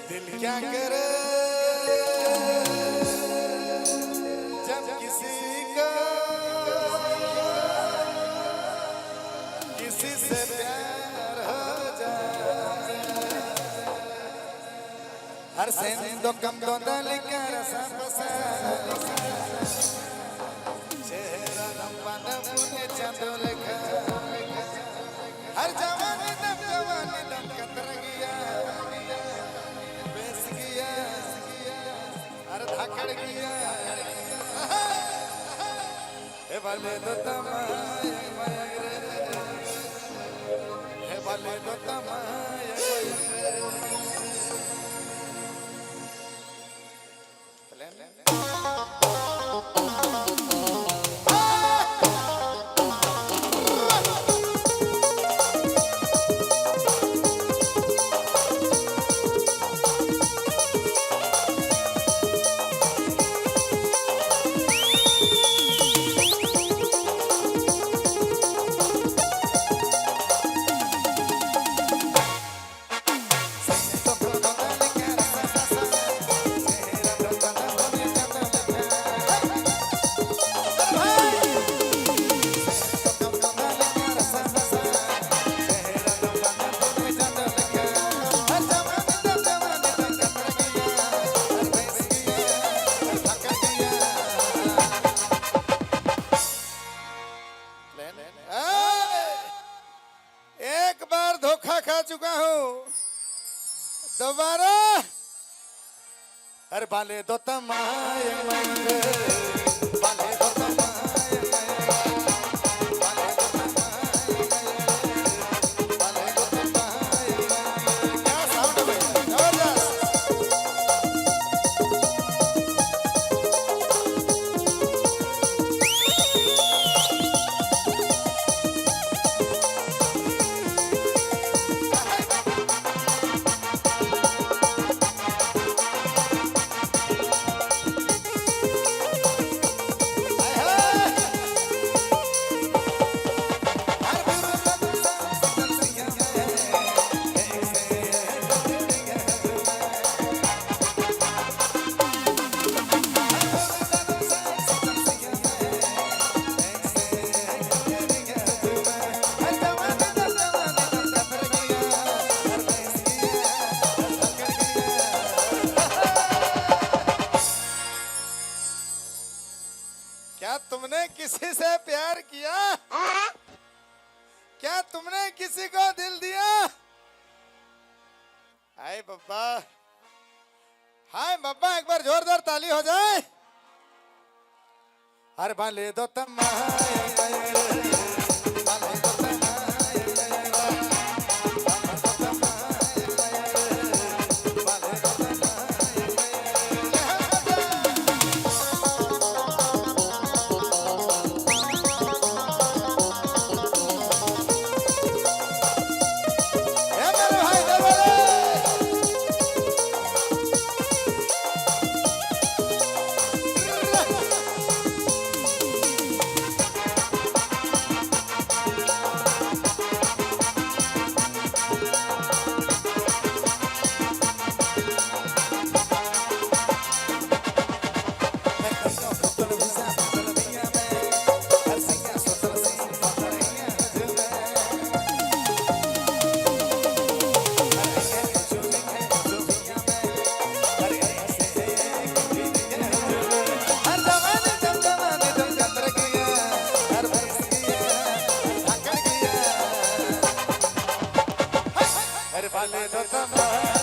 दिल क्या करे जब किसी का किसी से प्यार हो जाए हर सेंदो कम दो दल कर चेहरा नंबन मुने चंदो लिखा हर जवानी दम कतर गया बेस गया हर धाकड़ गया हे भले तो तमाय हे भले तो तमाय एक बार धोखा खा चुका हूं दोबारा अरे बाले दो तमाय बाले दो तमाय बाले दो तमाय बाले दो तमाय क्या साउंड है जबरदस्त क्या तुमने किसी से प्यार किया क्या तुमने किसी को दिल दिया हाय बब्बा हाय बब्बा एक बार जोरदार ताली हो जाए हर बाले दो तमाय बाले दो तमाय